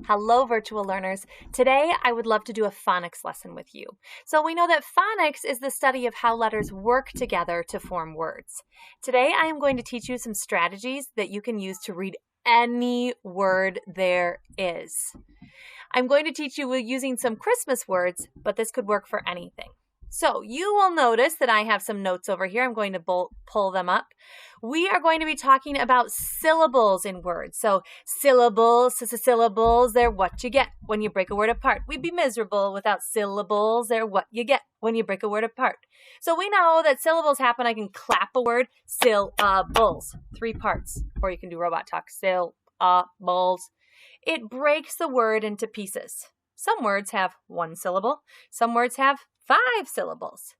Hello, virtual learners. Today, I would love to do a phonics lesson with you. So we know that phonics is the study of how letters work together to form words. Today, I am going to teach you some strategies that you can use to read any word there is. I'm going to teach you using some Christmas words, but this could work for anything. So you will notice that I have some notes over here. I'm going to pull them up. We are going to be talking about syllables in words. So syllables, they're what you get when you break a word apart. We'd be miserable without syllables. They're what you get when you break a word apart. So we know that syllables happen. I can clap a word, syllables, 3 parts. Or you can do robot talk, syllables. It breaks the word into pieces. Some words have 1 syllable. Some words have 5 syllables.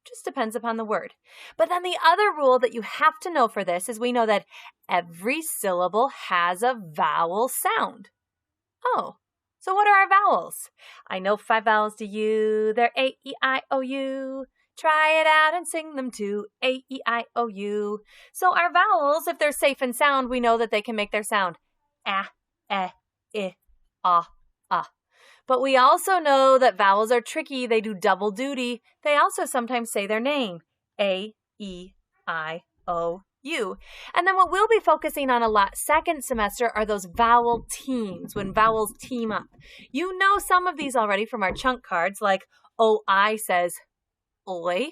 Just depends upon the word. But then the other rule that you have to know for this is we know that every syllable has a vowel sound. Oh, so what are our vowels? I know 5 vowels to you. They're A, E, I, O, U. Try it out and sing them too. A, E, I, O, U. So our vowels, if they're safe and sound, we know that they can make their sound. A, I, ah. But we also know that vowels are tricky. They do double duty. They also sometimes say their name. A, E, I, O, U. And then what we'll be focusing on a lot second semester are those vowel teams, when vowels team up. You know some of these already from our chunk cards, like OI says oi.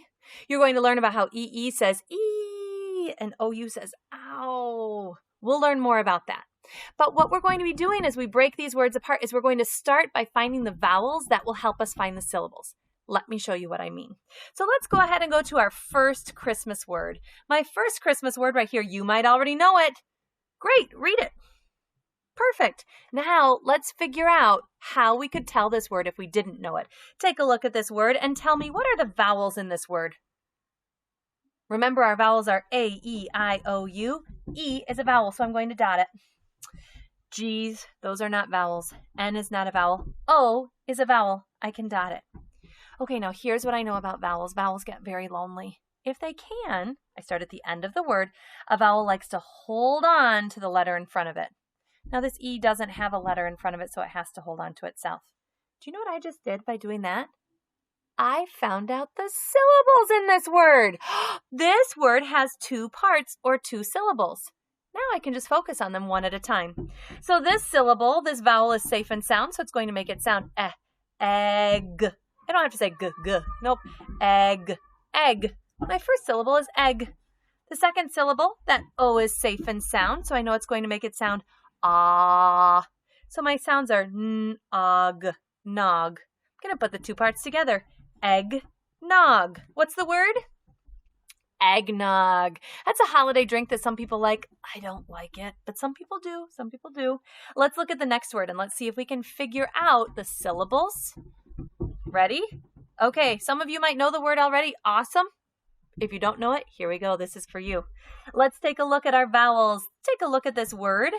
You're going to learn about how EE says ee and OU says ow. We'll learn more about that. But what we're going to be doing as we break these words apart is we're going to start by finding the vowels that will help us find the syllables. Let me show you what I mean. So let's go ahead and go to our first Christmas word. My first Christmas word right here, you might already know it. Great, read it. Perfect. Now let's figure out how we could tell this word if we didn't know it. Take a look at this word and tell me, what are the vowels in this word? Remember, our vowels are A, E, I, O, U. E is a vowel, so I'm going to dot it. G's, those are not vowels. N is not a vowel. O is a vowel. I can dot it. Okay, now here's what I know about vowels. Vowels get very lonely. If they can, I start at the end of the word, a vowel likes to hold on to the letter in front of it. Now this E doesn't have a letter in front of it, so it has to hold on to itself. Do you know what I just did by doing that? I found out the syllables in this word. This word has 2 parts or 2 syllables. Now I can just focus on them one at a time. So this syllable, this vowel is safe and sound, so it's going to make it sound egg. I don't have to say g. Nope. Egg. My first syllable is egg. The second syllable, that O is safe and sound, so I know it's going to make it sound ah. So my sounds are nog. I'm going to put the 2 parts together. Egg, nog. What's the word? Eggnog. That's a holiday drink that some people like. I don't like it, but some people do. Let's look at the next word and let's see if we can figure out the syllables. Ready? Okay, some of you might know the word already. Awesome. If you don't know it, here we go. This is for you. Let's take a look at our vowels. Take a look at this word.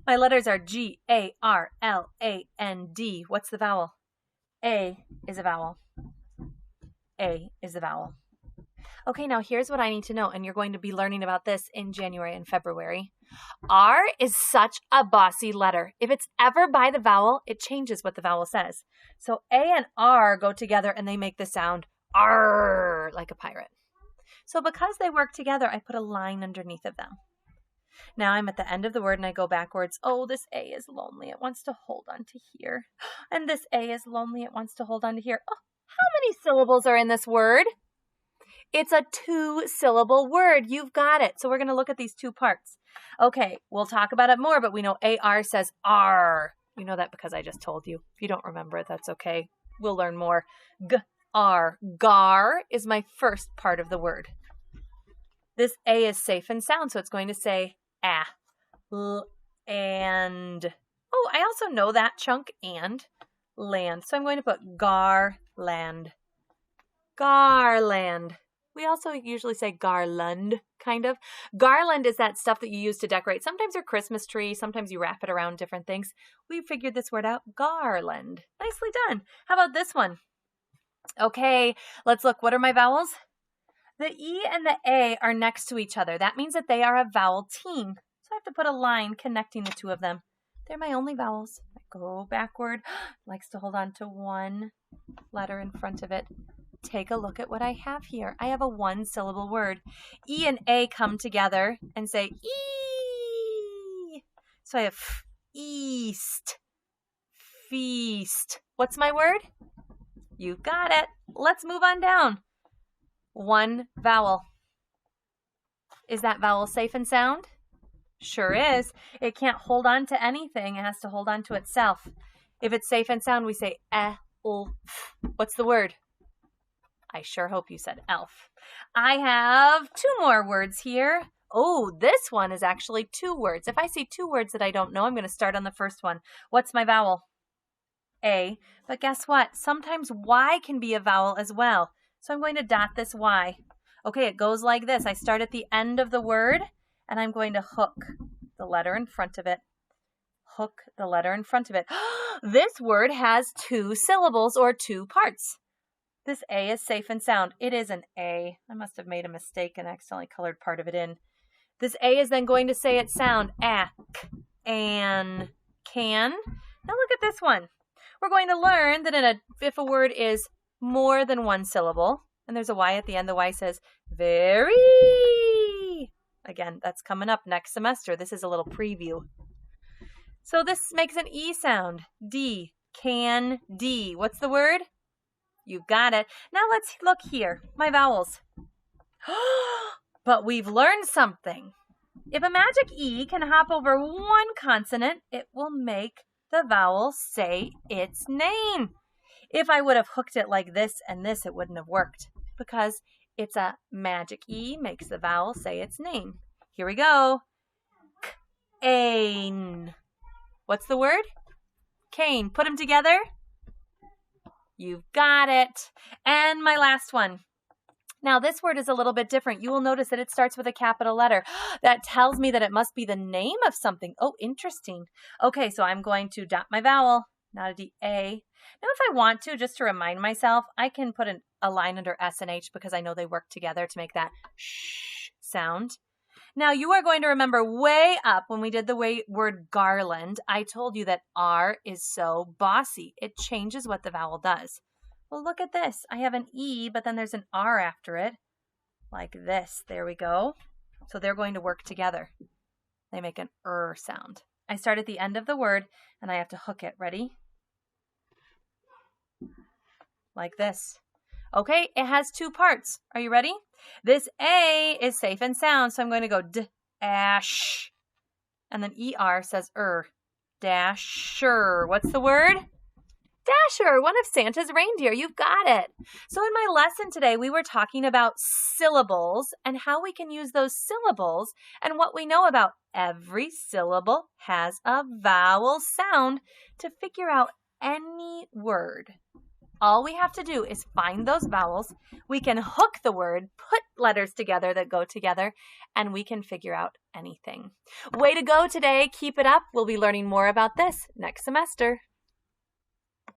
My letters are G, A, R, L, A, N, D. What's the vowel? A is a vowel. A is a vowel. Okay, now here's what I need to know, and you're going to be learning about this in January and February. R is such a bossy letter. If it's ever by the vowel, it changes what the vowel says. So A and R go together and they make the sound R, like a pirate. So because they work together, I put a line underneath of them. Now I'm at the end of the word and I go backwards. Oh, this A is lonely. It wants to hold on to here. And this A is lonely. It wants to hold on to here. Oh, how many syllables are in this word? It's a 2-syllable word. You've got it. So we're going to look at these 2 parts. Okay, we'll talk about it more, but we know AR says R. You know that because I just told you. If you don't remember it, that's okay. We'll learn more. G-R. Gar is my first part of the word. This A is safe and sound, so it's going to say A. And. Oh, I also know that chunk and land. So I'm going to put garland. Garland. We also usually say garland, kind of. Garland is that stuff that you use to decorate. Sometimes your Christmas tree, sometimes you wrap it around different things. We figured this word out, garland. Nicely done. How about this one? Okay, let's look. What are my vowels? The E and the A are next to each other. That means that they are a vowel team. So I have to put a line connecting the 2 of them. They're my only vowels. My Go backward. Likes to hold on to one letter in front of it. Take a look at what I have here. I have a one-syllable word. E and A come together and say E. So I have east, feast. What's my word? You got it. Let's move on down. One vowel. Is that vowel safe and sound? Sure is. It can't hold on to anything. It has to hold on to itself. If it's safe and sound, we say elf. What's the word? I sure hope you said elf. I have two more words here. Oh, this one is actually two words. If I see two words that I don't know, I'm going to start on the first one. What's my vowel? A. But guess what? Sometimes Y can be a vowel as well. So I'm going to dot this Y. Okay, it goes like this. I start at the end of the word, and I'm going to hook the letter in front of it. Hook the letter in front of it. This word has two syllables or two parts. This A is safe and sound. It is an A. I must have made a mistake and accidentally colored part of it in. This A is then going to say its sound. Ak, an, can. Now look at this one. We're going to learn that if a word is more than one syllable, and there's a Y at the end, the Y says very. Again, that's coming up next semester. This is a little preview. So this makes an E sound. D, can, D. What's the word? You've got it. Now let's look here. My vowels. But we've learned something. If a magic E can hop over one consonant, it will make the vowel say its name. If I would have hooked it like this and this, it wouldn't have worked because it's a magic E makes the vowel say its name. Here we go. Cane. What's the word? Cane. Put them together. You've got it. And my last one. Now this word is a little bit different. You will notice that it starts with a capital letter. That tells me that it must be the name of something. Oh, interesting. Okay, so I'm going to dot my vowel, not a D, A. Now if I want to, just to remind myself, I can put a line under S and H because I know they work together to make that shh sound. Now you are going to remember way up when we did the word garland, I told you that R is so bossy. It changes what the vowel does. Well, look at this. I have an E, but then there's an R after it, like this. There we go. So they're going to work together. They make an sound. I start at the end of the word, and I have to hook it. Ready? Like this. Okay, it has two parts. Are you ready? This A is safe and sound, so I'm going to go dash. And then ER says dasher. What's the word? Dasher, one of Santa's reindeer. You've got it. So in my lesson today, we were talking about syllables and how we can use those syllables and what we know about every syllable has a vowel sound to figure out any word. All we have to do is find those vowels. We can hook the word, put letters together that go together, and we can figure out anything. Way to go today. Keep it up. We'll be learning more about this next semester.